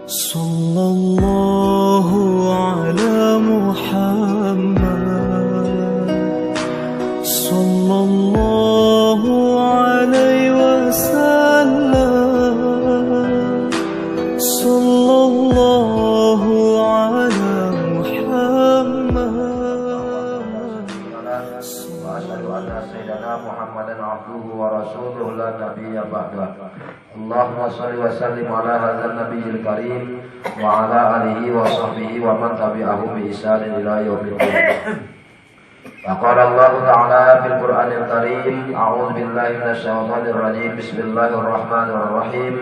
Sallallahu ala Muhammad, sallallahu alaihi wasallam, sallallahu ala Muhammad. Wa asyhadu anna sayyidana Muhammadan abduhu wa rasuluhu la nabiyya ba'dahu. Allahumma shalli wa sallim ala hadzal nabiyil karim wa ala alihi wa sahbihi wa man tabi'ahu bi ihsan ila yaumil qiyamah. Faqala Allah ta'ala fil Qur'anil Karim, a'udzu billahi minasy syaithanir rajim. Bismillahirrahmanirrahim.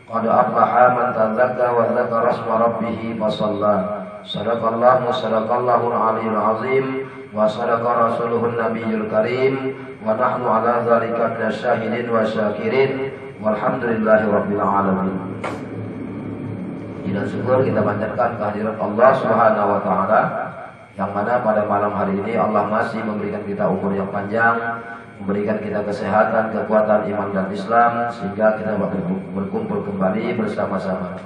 Qad aflaha man tadzakka wa dzakara isma rabbih fa shalla. Sadaqallahul aliyyul azim wa sadaqa rasuluhun nabiyyul karim wa nahnu ala dzalika minasyahidin wa syakirin walhamdulillahi rabbil alamin. Dan syukur kita panjatkan kehadirat Allah Subhanahu wa taala yang mana pada malam hari ini Allah masih memberikan kita umur yang panjang, memberikan kita kesehatan, kekuatan iman dan Islam sehingga kita berkumpul kembali bersama-sama.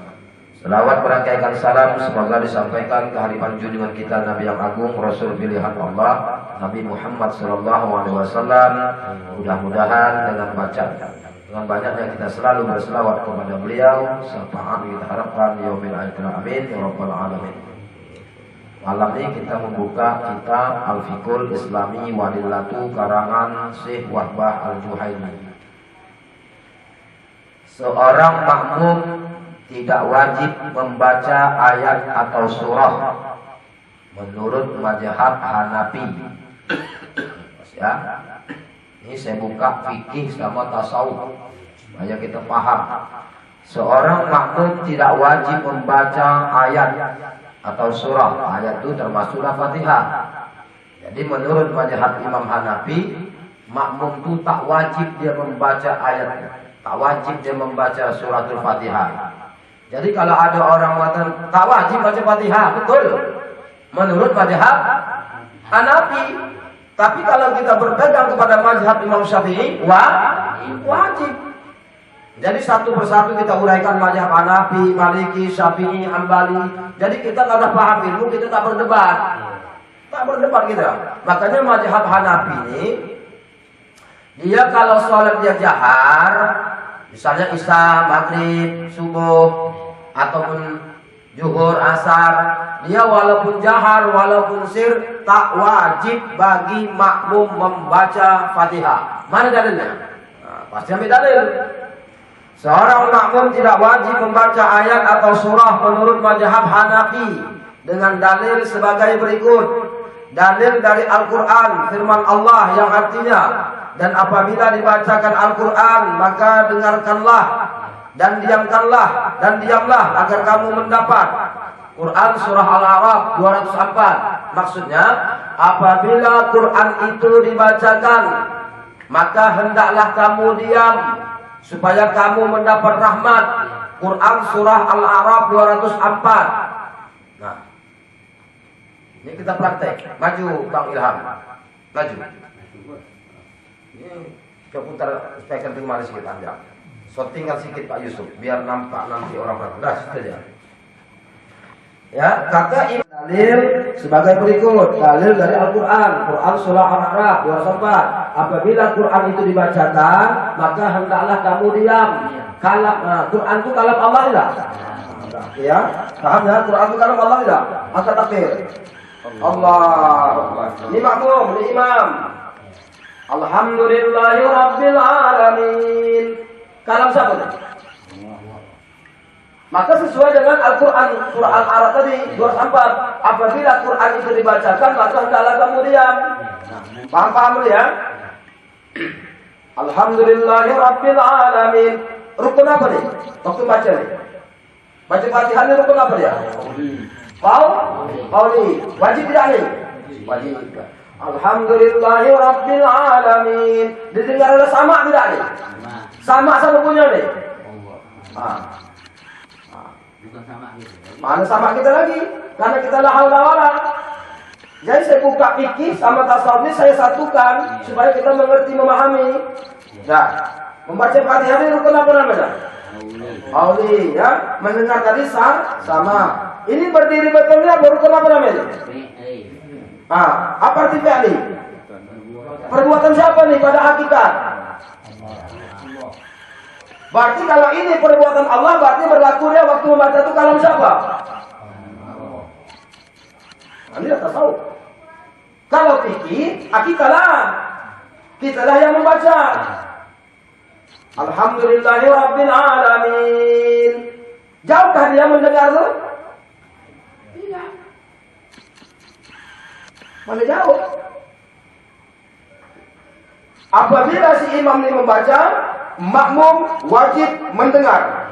Selawat berangkaikan salam semoga disampaikan ke haripan junjungan kita Nabi yang agung, Rasul pilihan Allah, Nabi Muhammad sallallahu alaihi wasallam. Mudah-mudahan dengan banyaknya kita selalu berselawat kepada beliau, syafaat kita harapkan yaumil akhir, amin ya rabbal alamin. Malam ini kita membuka kitab Al-Fiqhul Islami Wadillatu karangan Syekh Wahbah Al-Juhaini. Seorang makmum tidak wajib membaca ayat atau surah menurut mazhab Hanafi. Ya. Ini saya buka fikih sama tasawuf supaya kita paham. Seorang makmum tidak wajib membaca ayat atau surah. Ayat itu termasuk Al-Fatihah. Jadi menurut mazhab Imam Hanafi, makmum itu tak wajib dia membaca ayat, tak wajib dia membaca suratul Fatihah. Jadi kalau ada orang mengatakan tak wajib baca Fatihah, betul. Menurut mazhab Hanafi. Tapi kalau kita berpegang kepada mazhab Imam Syafi'i, wajib. Jadi satu persatu kita uraikan mazhab Hanafi, Maliki, Syafi'i, Hambali. Jadi kita nggak ada paham ilmu, kita tak berdebat. Tak berdebat kita. Makanya mazhab Hanafi ini, dia kalau sholat dia jahar, misalnya Isya, Maghrib, Subuh, ataupun Zuhur, Asar, dia walaupun jahar, walaupun sir, tak wajib bagi makmum membaca Fatihah. Mana dalilnya? Nah, pasti ambil dalil. Seorang makmum tidak wajib membaca ayat atau surah menurut mazhab Hanafi dengan dalil sebagai berikut. Dalil dari Al-Quran, firman Allah yang artinya, dan apabila dibacakan Al-Quran, maka dengarkanlah dan diamkanlah dan diamlah agar kamu mendapat. Quran surah Al-A'raf 204. Maksudnya, apabila Quran itu dibacakan, maka hendaklah kamu diam supaya kamu mendapat rahmat. Quran surah Al-A'raf 204. Nah, ini kita praktek. Maju Bang Ilham. Maju. Ini coba putar speaker ke kemari sedikit Anda. Tinggal sedikit Pak Yusuf, biar nampak nanti orang-orang. Dah, saja. Ya, kata dalil sebagai berikut. Dalil dari Al-Quran, Quran surah Al-A'raf 204. Apabila Quran itu dibacakan, maka hendaklah kamu diam. Quran itu kalam Allah tidak? Ya, paham ya? Quran itu kalam Allah tidak? Angkat takbir. Allah. Ini makmum, ini imam. Alhamdulillahi rabbil alamin. Kalam siapa? Maka sesuai dengan Al-Quran surah Al-A'raf tadi 204, apabila Quran itu dibacakan maka hendaklah kamu diam. Paham ya? Alhamdulillahi rabbil alamin. Rukun apa nih? Waktu baca nih. Baca Fatihah ini rukun apa dia? Qauli. Wajib tidak nih? Wajib. Alhamdulillahi rabbil alamin. Didengar oleh sama tidak nih? Sama punya nih. Mana sama kita lagi? Karena kita la haula wala. Jadi saya buka fikih sama tasawuf ini saya satukan supaya kita mengerti, memahami. Nah, membaca Fatihah ini rukun apa namanya? Qauli ya, mendengar tadi sama. Ini berdiri betulnya berukur apa namanya? Apa arti fi'li? Perbuatan siapa nih pada hakikat? Berarti kalau ini perbuatan Allah, berarti berlakunya waktu membaca itu kalam siapa? Ini tak tahu. Kalau fikih, kita lah yang membaca. Alhamdulillahirabbil alamin. Jauhkah dia mendengar itu? Tidak. Mana jauh? Apabila si imam ini membaca, makmum wajib mendengar.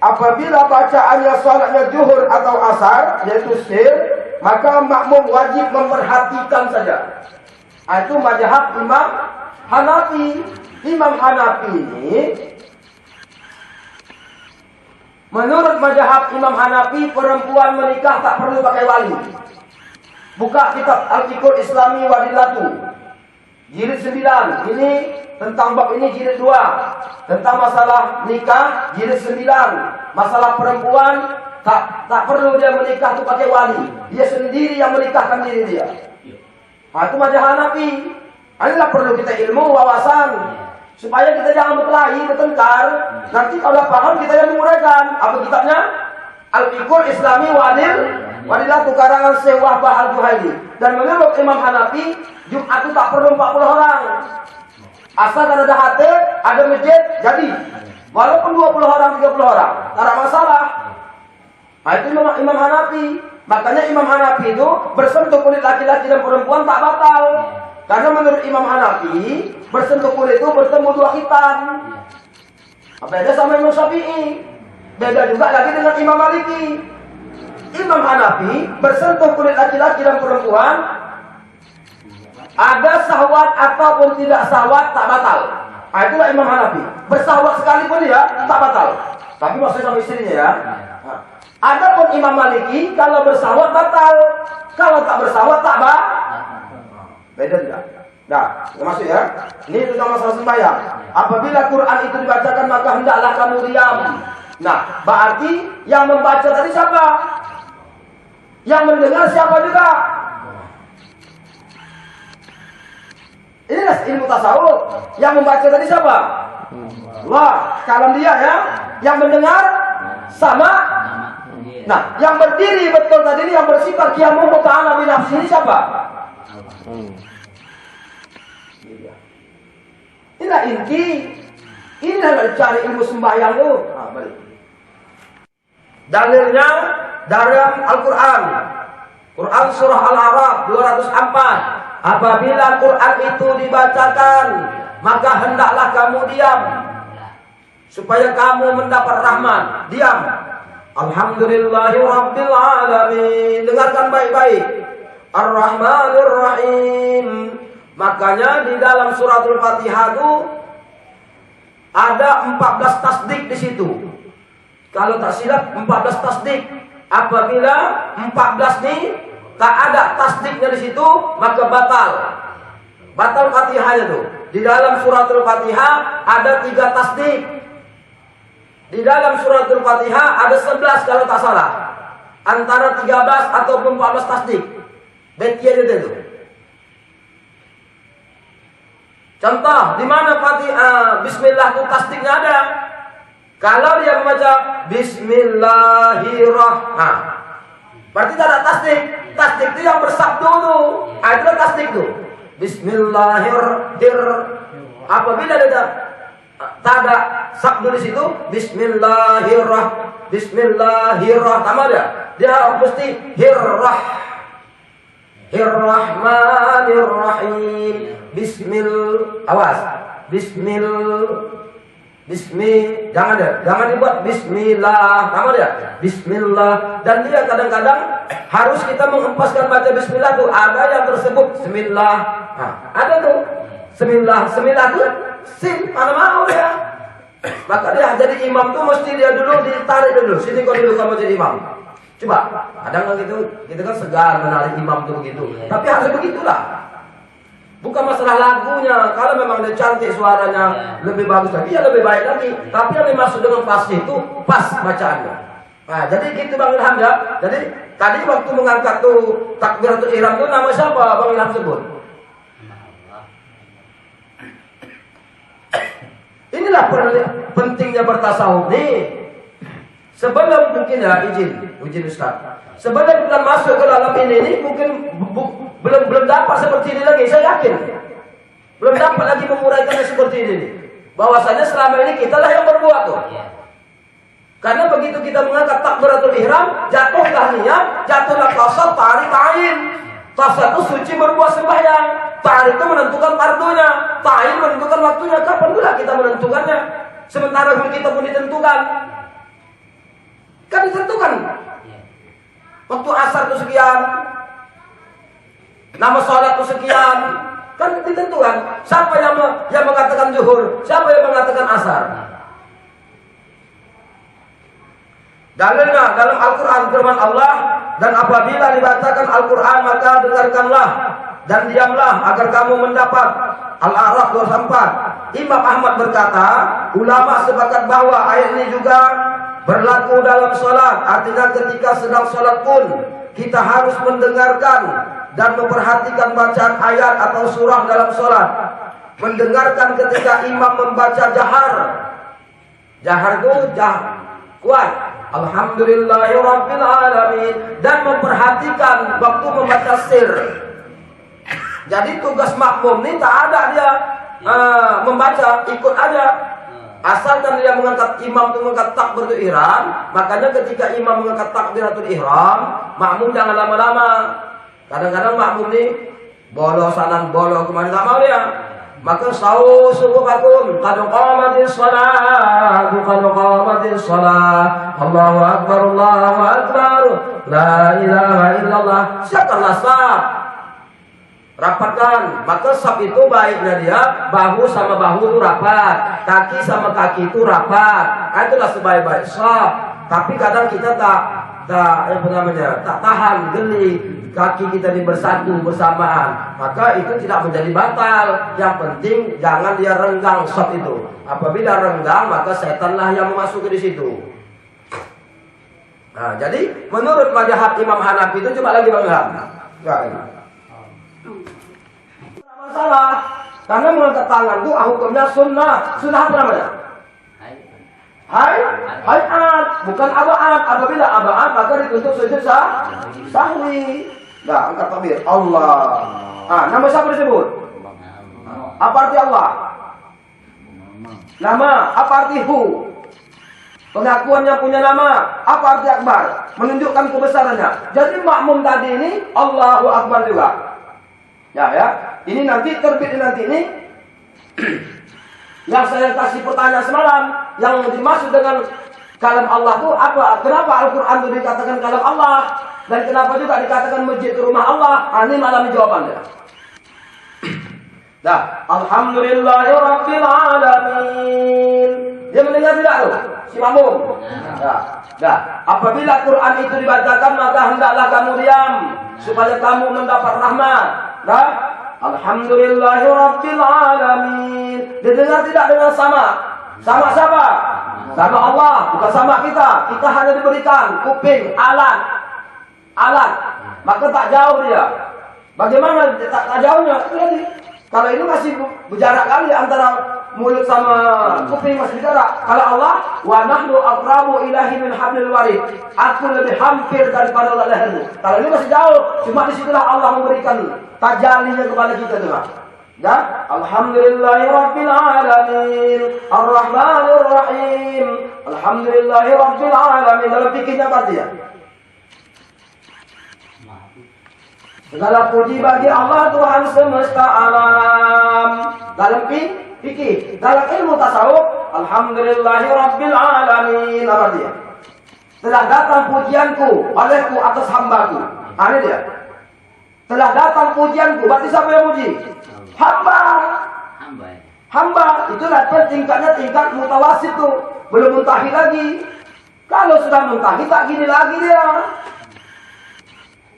Apabila bacaannya salatnya zuhur atau asar, yaitu sir, maka makmum wajib memperhatikan saja. Itu mazhab Imam Hanafi. Imam Hanafi ini, menurut mazhab Imam Hanafi, perempuan menikah tak perlu pakai wali. Buka kitab Al-Fiqhul Islami Wadillatu jilid 9. Ini tentang bab ini jilid 2. Tentang masalah nikah jilid 9. Masalah perempuan tak perlu dia menikah itu pakai wali. Dia sendiri yang menikahkan diri dia. Itu mazhab Hanafi. Inilah perlu kita ilmu, wawasan. Supaya kita jangan berkelahi, bertengkar. Nanti kalau paham kita yang menguraikan. Apa kitabnya? Al-Fiqhul Islami Wadillatu karangan Syekh Wahbah Al-Juhaili. Dan menurut Imam Hanafi, Jumat itu tak perlu 40 orang. Asal ada hati, ada masjid, jadi. Walaupun 20 orang, 30 orang, tak ada masalah. Itu Imam Hanafi. Makanya Imam Hanafi itu bersentuh kulit laki-laki dan perempuan tak batal. Karena menurut Imam Hanafi, bersentuh kulit itu bertemu dua khitan. Beda sama Imam Syafi'i. Beda juga lagi dengan Imam Maliki. Imam Hanafi bersentuh kulit laki-laki dan perempuan, ada syahwat ataupun tidak syahwat tak batal. Itulah Imam Hanafi. Bersahwat sekalipun dia tak batal. Tapi maksudnya sama istrinya ya. Adapun Imam Maliki, kalau bersahwat batal, kalau tak bersahwat tak batal. Beda tidak? Nah, masuk ya. Ini tentang masalah sembahyang. Apabila Quran itu dibacakan, maka hendaklah kamu diam. Nah, berarti yang membaca tadi siapa? Yang mendengar siapa juga? Inilah ilmu tasawuf. Yang membaca tadi siapa? Wah, kalam dia ya. Yang mendengar sama. Nah, yang berdiri betul tadi ini, yang bersifat qiyamu ta'ala bi nafsi ini siapa? Inilah inti. Inilah cari ilmu sembahyang itu. Dalilnya dalam Al-Quran. Quran surah Al-A'raf 204. Apabila Quran itu dibacakan, maka hendaklah kamu diam, supaya kamu mendapat rahmat. Diam. Alhamdulillahirabbil alamin. Dengarkan baik-baik. Ar-Rahmanir Rahim. Makanya di dalam suratul Fatihah itu ada 14 tasdik di situ. Kalau tak silap 14 tasdik. Apabila 14 nih tak ada tasdiknya di situ, maka batal. Batal Fatihahnya tuh. Di dalam suratul Fatihah ada 3 tasdik. Di dalam suratul Fatihah ada 11 kalau tak salah. Antara 13 ataupun 14 tasdik. Betia itu. Contoh, di mana Fatihah bismillah itu tasdiknya ada? Kalau dia membaca bismillahirrahmanirrahim, berarti tak ada tasdik. Tasdik itu yang bersabdu tuh. Itu tasdik tuh. Bismillahirrahmanirrahim. Apabila dia tak ada sabdu di situ, bismillahirrahmanirrahim. Sama dia mesti Rahmanirrahim. Jangan dibuat bismillah. Sama dia bismillah. Dan dia kadang-kadang harus kita menghempaskan baca bismillah tuh. Ada yang tersebut bismillah. Ada tuh bismillah tuh sin, mana mau ya. Maka dia jadi imam tuh mesti dia dulu ditarik dulu. Sini kau dulu kamu jadi imam. Coba, kadang kan gitu, kita kan segar menarik imam tuh begitu. Tapi harus begitulah. Bukan masalah lagunya. Kalau memang dia cantik suaranya lebih bagus lagi, ya lebih baik lagi. Tapi yang dimaksud dengan fasih itu pas bacaannya. Nah, jadi gitu Bang Ilham ya. Jadi tadi waktu mengangkat tuh takbiratul ihram itu nama siapa Bang Ilham sebut? Inilah pentingnya bertasawuf nih. Sebelum mungkin ya izin Ustaz. Sebelum kita masuk ke dalam ini mungkin belum dapat seperti ini lagi, saya yakin. Belum dapat lagi menguraikannya seperti ini. Bahwasanya selama ini kita lah yang berbuat tuh. Karena begitu kita mengangkat takbiratul ihram, jatuhlah niat, jatuhlah qasad, tarik ta'in. Qasad itu suci berbuat sembahyang. Tarik itu menentukan fardunya, ta'in menentukan waktunya. Kapan pula kita menentukannya? Sementara kita pun ditentukan. Kan ditentukan. Waktu asar itu sekian. Nama sholat itu sekian. Kan ditentukan. Siapa yang mengatakan zuhur? Siapa yang mengatakan asar? Dalilnya dalam Al-Quran firman Allah, dan apabila dibacakan Al-Quran maka dengarkanlah dan diamlah agar kamu mendapat. Al-A'raf 24. Imam Ahmad berkata, ulama sepakat bahwa ayat ini juga berlaku dalam sholat. Artinya ketika sedang sholat pun kita harus mendengarkan dan memperhatikan bacaan ayat atau surah dalam sholat. Mendengarkan ketika imam membaca jahar. Jahar itu kuat. Alhamdulillahirabbil alamin, dan memperhatikan waktu membaca sir. Jadi tugas makmum ini tak ada dia membaca, ikut aja. Asalkan dia mengangkat imam itu mengangkat takbiratul ihram, makanya ketika imam mengangkat takbiratul ihram, makmum jangan lama-lama. Kadang-kadang makmum ini bolo sanan bolo kemana tak mau dia. Maka sawu subuhakum qad qamatis shalah, qad qamatis shalah, Allahu akbar, Allahu akbar, la ilaha illallah. Siapkanlah saf, rapatkan. Maka saf itu baiknya dia bahu sama bahu itu rapat, kaki sama kaki itu rapat. Itulah sebaik-baik saf. Tapi kadang kita tak tahan, geli, kaki kita ini bersatu bersamaan, maka itu tidak menjadi batal. Yang penting jangan dia renggang saf itu. Apabila renggang maka setanlah yang memasuki di situ. Nah, jadi menurut mazhab Imam Hanafi itu coba lagi Bang Ilham. Enggak ini. Masalah karena mengangkat tangan itu hukumnya sunnah. Sunnah apa namanya? Hayat, bukan abaat. Apabila abaat maka dituntut sujud sahwi. Nah, angkat takbir. Allah. Nama siapa disebut? Apa arti Allah? Nama. Apa arti hu? Pengakuan yang punya nama. Apa arti akbar? Menunjukkan kebesarannya. Jadi makmum tadi ini Allahu Akbar juga. Ya. Ini nanti terbit nanti ini. Yang saya kasih pertanyaan semalam, yang dimaksud dengan kalam Allah itu apa? Kenapa Al-Quran itu dikatakan kalam Allah? Dan kenapa juga dikatakan masjid itu rumah Allah? Ini malam jawabannya. Nah, alhamdulillahirabbil alamin. Dia mendengar tidak tuh? Si makmum. Nah, apabila Quran itu dibacakan maka hendaklah kamu diam supaya kamu mendapat rahmat. Nah, alhamdulillahirabbil alamin. Didengar tidak dengan sama? Sama siapa? Sama Allah, bukan sama kita. Kita hanya diberikan kuping, alat. Maka tak jauh dia. Bagaimana tak jauhnya? Jadi, kalau ini masih berjarak kali antara mulut sama kuping masih berjarak. Kalau Allah, wa nahnu aqrabu ilahi min hablil warid. Aku lebih hampir daripada lehermu. Kalau ini masih jauh, cuma disitulah Allah memberikan tajalinya kepada kita dengar. Ya, alhamdulillahirabbil alamin, arrahmanir rahim, alhamdulillahirabbil alamin. Dalam fikihnya apa dia? Segala puji bagi Allah Tuhan semesta alam. Dalam fikih, dalam ilmu tasawuf, alhamdulillahirabbil alamin. Apa dia? Telah datang pujianku olehku atas hambaku. Ini dia. Telah datang pujianku. Berarti siapa yang puji? Hamba. Itulah tingkatnya tingkat mutawasit itu. Belum muntahi lagi. Kalau sudah muntahi tak gini lagi dia.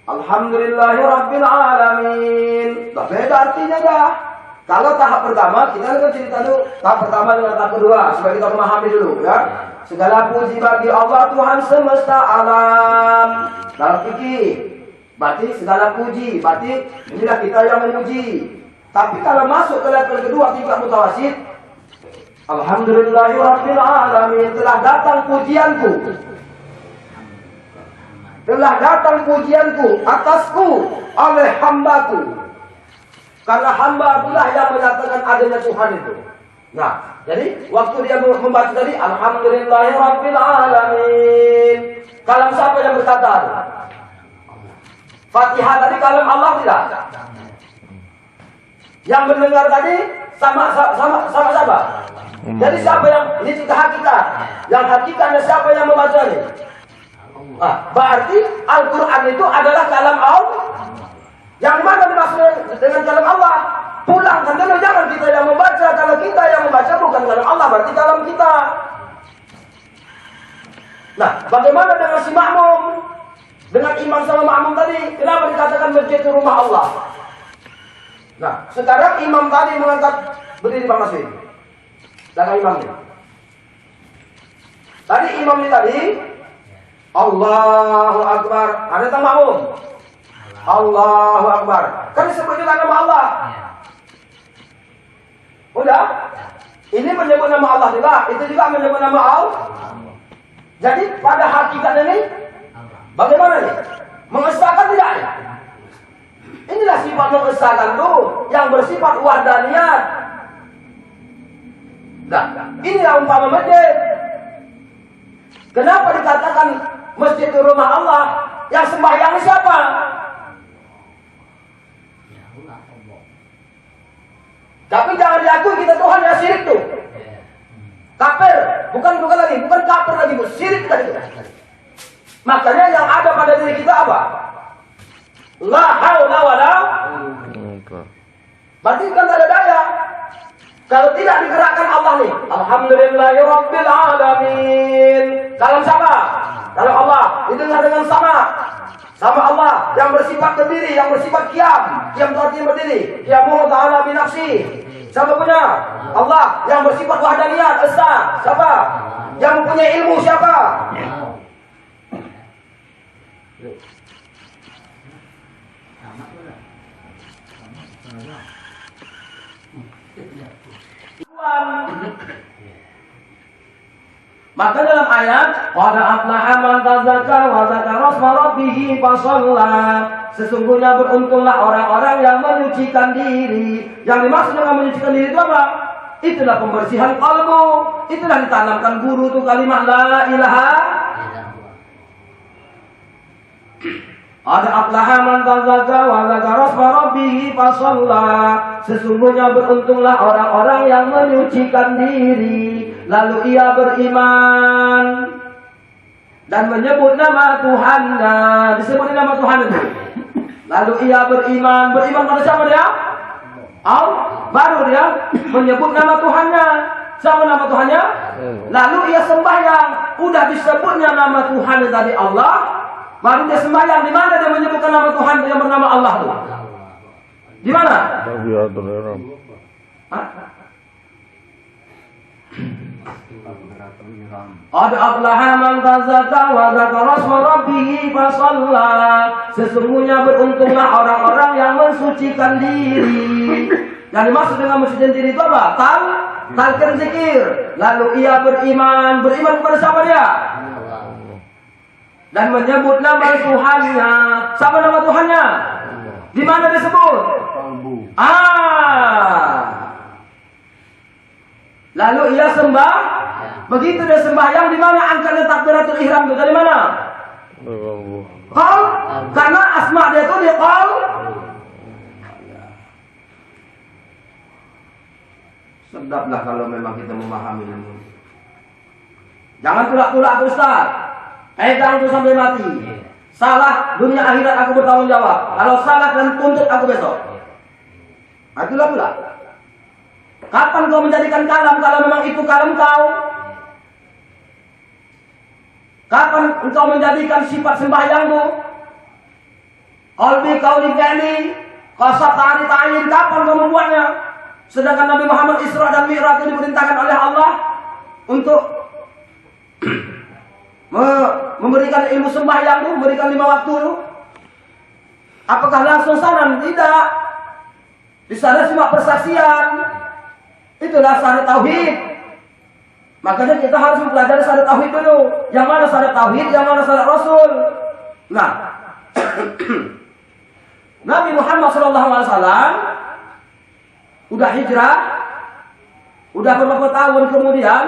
Alhamdulillahirrabbilalamin. Dah beda artinya dah. Kalau tahap pertama, kita akan cerita dulu tahap pertama dengan tahap kedua supaya kita memahami dulu ya. Segala puji bagi Allah Tuhan semesta alam. Dalam fikih, berarti segala puji, berarti inilah kita yang memuji. Tapi kalau masuk ke level kedua tingkat mutawasid, Alhamdulillahirrabbilalamin, telah datang pujianku. Telah datang pujianku atasku oleh hambaku. Karena hamba itulah yang menyatakan adanya Tuhan itu. Nah, jadi waktu dia membaca tadi Alhamdulillahirrabbilalamin, kalam siapa yang berkata? Fatihah tadi kalam Allah tidak? Yang mendengar tadi sama siapa? Jadi siapa yang ini cerita hakikat? Yang hakikatnya siapa yang membaca ini? Berarti Al-Quran itu adalah kalam Allah. Yang mana dimaksud dengan kalam Allah? Pulangkan dulu, jangan kita yang membaca. Kalau kita yang membaca bukan kalam Allah, berarti kalam kita. Nah, bagaimana dengan si makmum? Dengan imam sama makmum tadi, kenapa dikatakan masjid itu rumah Allah? Nah, sekarang imam tadi mengangkat berdiri Bang Nasir. Dengan imam ini. Tadi imam ini tadi Allahu Akbar. Ada tak makmum? Allahu Akbar. Kan disebut juga nama Allah. Udah? Ini menyebut nama Allah juga. Itu juga menyebut nama Allah. Jadi pada hakikatnya ini bagaimana nih? Mengesahkan tidak? Inilah sifat mengesahkan tuh yang bersifat wahdaniyat. Nah, inilah umpama masjid. Kenapa dikatakan masjid itu rumah Allah? Yang sembahyang siapa? Tapi jangan diakui kita Tuhan yang syirik tuh. Kafir, bukan kafir lagi, syirik tadi. Makanya yang ada pada diri kita apa? La haula wala. Berarti kan tak ada daya. Kalau tidak digerakkan Allah nih, Alhamdulillahirrabbilalamin. Kalau siapa? Kalau Allah, didengar dengan sama Allah yang bersifat berdiri, yang bersifat qiyam itu artinya berdiri. Qiyamuhu ta'ala binafsi. Siapa punya? Allah yang bersifat wahdaniyat, esa. Siapa? Yang mempunyai ilmu siapa? Maka dalam ayat qad aflaha man tazakka wa dzakara asma rabbih fasalla, sesungguhnya beruntunglah orang-orang yang menyucikan diri. Yang dimaksud dengan menyucikan diri itu apa? Itulah pembersihan kalbu. Itulah ditanamkan guru itu kalimat la ilaha. Qad aflaha man tazakka wa dzakara asma rabbih fasalla, sesungguhnya beruntunglah orang-orang yang menyucikan diri lalu ia beriman dan menyebut nama Tuhannya. Disebut nama Tuhan itu. Lalu ia beriman pada siapa dia? Allah. Baru dia menyebut nama Tuhannya. Siapa nama Tuhannya? Lalu ia sembahyang. Udah disebutnya nama Tuhan tadi Allah, baru dia sembahyang. Di mana dia menyebutkan nama Tuhan yang bernama Allah itu? Di mana? Qad aflaha man tazakka wa dzakara asma rabbih fasalla, sesungguhnya beruntunglah orang-orang yang mensucikan diri. Yang dimaksud dengan mensucikan diri itu apa? Talqin zikir. Lalu ia beriman kepada siapa dia? Dan menyebut nama Tuhannya. Siapa nama Tuhannya? Di mana disebut? Lalu ia sembah. Begitu dia sembahyang, di mana angkanya takbiratul ihram itu? Dari mana? Qal. Karena asma dia itu di qal. Sedaplah kalau memang kita memahami ilmu. Jangan tulak-tulak Ustaz. Pegang itu sampai mati. Salah dunia akhirat aku bertanggung jawab. Kalau salah dan tuntut aku besok. Itulah pula. Kapan kau menjadikan kalam kalau memang itu kalam kau? Kapan engkau menjadikan sifat sembahyangmu? Qalbi kauli fi'li, qasab ta'in, kapan kau membuatnya? Sedangkan Nabi Muhammad Isra dan Mi'raj itu diperintahkan oleh Allah untuk memberikan ilmu sembahyang itu, memberikan 5 waktu itu. Apakah langsung sana? Tidak. Di sana cuma persaksian. Itulah syahadat tauhid. Makanya kita harus mempelajari syahadat tauhid dulu. Yang mana syahadat tauhid, yang mana syahadat Rasul. Nah, Nabi Muhammad SAW udah hijrah, udah beberapa tahun kemudian,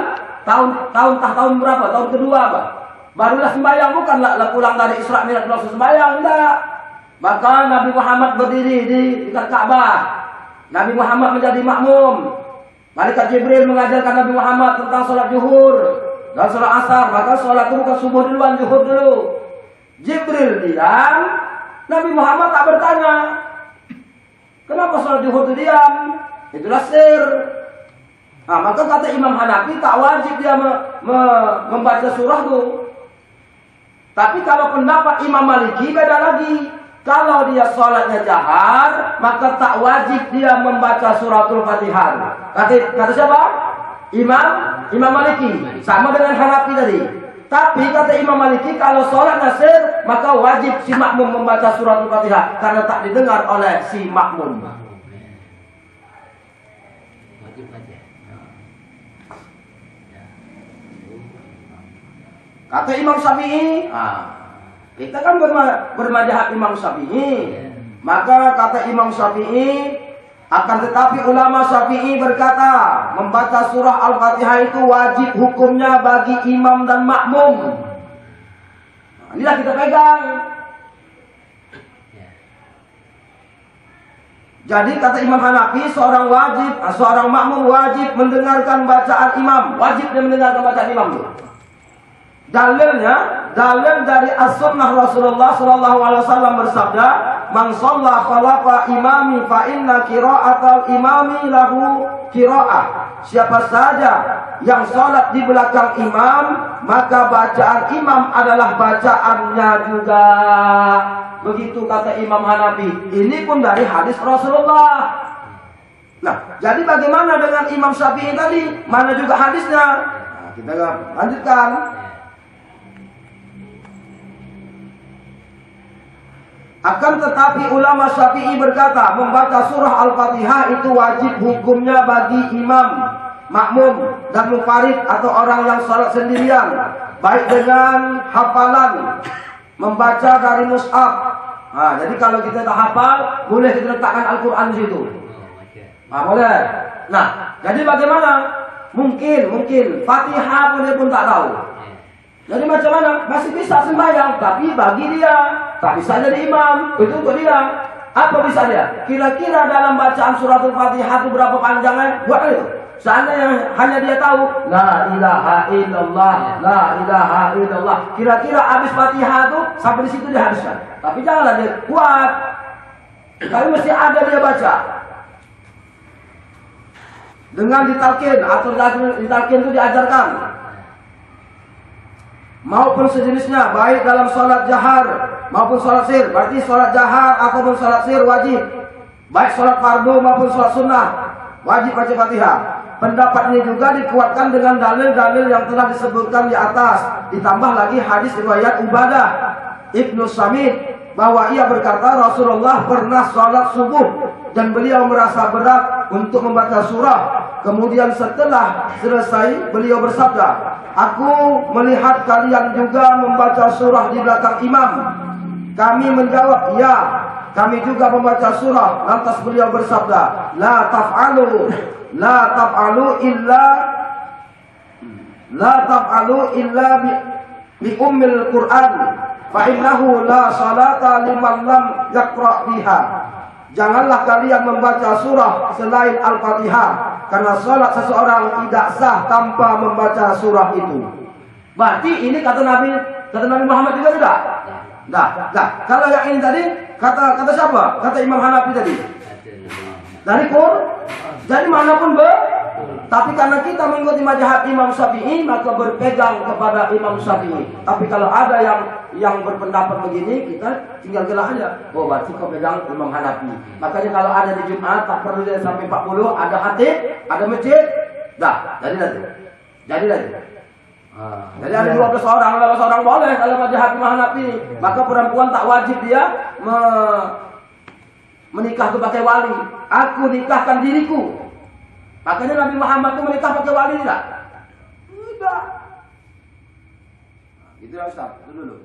tahun berapa? Tahun kedua apa? Barulah sembahyang, bukanlah pulang dari Isra Mi'raj langsung sembahyang, enggak. Maka Nabi Muhammad berdiri di dekat Ka'bah. Nabi Muhammad menjadi makmum. Malaikat Jibril mengajarkan Nabi Muhammad tentang sholat zuhur dan sholat asar. Maka sholat itu bukan subuh duluan, zuhur dulu. Jibril diam, Nabi Muhammad tak bertanya. Kenapa sholat zuhur itu diam? Itulah sir. Nah, maka kata Imam Hanafi tak wajib dia membaca surah itu. Tapi kalau pendapat Imam Maliki beda lagi. Kalau dia sholatnya jahar, maka tak wajib dia membaca suratul Fatihah. Kata siapa? Imam Maliki. Sama dengan Hanafi tadi. Tapi kata Imam Maliki, kalau sholat nasir, maka wajib si makmum membaca suratul Fatihah. Karena tak didengar oleh si makmum. Kata Imam Syafi'i, kita kan bermadhab Imam Syafi'i. Maka kata Imam Syafi'i, akan tetapi ulama Syafi'i berkata, membaca surah Al-Fatihah itu wajib hukumnya bagi imam dan makmum. Nah, inilah kita pegang. Jadi kata Imam Hanafi, seorang makmum wajib mendengarkan bacaan imam. Wajib dia mendengarkan bacaan imam itu. Dalil dari as-sunnah Rasulullah SAW bersabda, "Man shalla khalafa imami fa inna qira'atal imami lahu qira'ah." Siapa saja yang salat di belakang imam, maka bacaan imam adalah bacaannya juga. Begitu kata Imam Hanafi. Ini pun dari hadis Rasulullah. Nah, jadi bagaimana dengan Imam Syafi'i tadi? Mana juga hadisnya? Nah, kita lanjutkan. Akan tetapi ulama Syafi'i berkata, membaca surah Al-Fatihah itu wajib hukumnya bagi imam, makmum, dan mufarid atau orang yang salat sendirian, baik dengan hafalan, membaca dari mushaf. Nah, jadi kalau kita tak hafal, boleh kita letakkan Al-Quran di situ. Nah, boleh. Nah, jadi bagaimana? Mungkin Fatihah pun dia pun tak tahu. Jadi macam mana? Masih bisa sembahyang, tapi bagi dia tak bisa jadi imam. Itu untuk dia. Apa bisa dia? Kira-kira dalam bacaan suratul Fatihah itu berapa panjangnya? Buat itu. Seandainya hanya dia tahu La ilaha illallah, La ilaha illallah. Kira-kira habis Fatihah itu sampai di situ dia habiskan. Tapi janganlah dia kuat. Tapi mesti ada dia baca. Dengan ditalkin atau ditalkin itu diajarkan. Maupun sejenisnya, baik dalam sholat jahar maupun sholat sir. Berarti sholat jahar ataupun sholat sir wajib. Baik sholat fardu maupun sholat sunnah, wajib baca Fatihah. Pendapat ini juga dikuatkan dengan dalil-dalil yang telah disebutkan di atas. Ditambah lagi hadis riwayat Ubadah Ibnu Samit, bahwa ia berkata Rasulullah pernah sholat subuh dan beliau merasa berat untuk membaca surah. Kemudian setelah selesai beliau bersabda, "Aku melihat kalian juga membaca surah di belakang imam." Kami menjawab, "Ya, kami juga membaca surah." Lantas beliau bersabda, La taf'alu illa bi ummil Qur'an, fa innahu la salata liman lam yaqra biha." Janganlah kalian membaca surah selain Al-Fatihah, karena salat seseorang tidak sah tanpa membaca surah itu. Berarti ini kata Nabi Muhammad juga tidak? Nah, kalau yang ini tadi kata siapa? Kata Imam Hanafi tadi. Dari Quran. Jadi manapun Tapi karena kita mengikuti mazhab Imam Syafi'i, maka berpegang kepada Imam Syafi'i. Tapi kalau ada yang berpendapat begini, kita tinggal gelar aja. Oh, berarti kau pegang Imam Hanafi. Makanya kalau ada di Jumat, tak perlu dia sampai 40, ada khatib, ada masjid, dah, jadi nanti. Jadi nanti. Jadi ada 12 orang, 12 orang boleh dalam mazhab Imam Hanafi. Maka perempuan tak wajib dia menikah itu pakai wali. Aku nikahkan diriku. Makanya Nabi Muhammad itu menikah pakai wali tidak? Tidak. Itu ya Ustaz, itu dulu.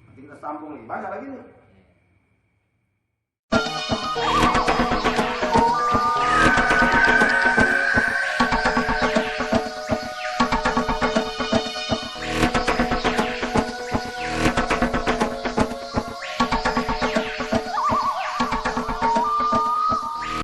Nanti kita sambung nih. Banyak lagi nih.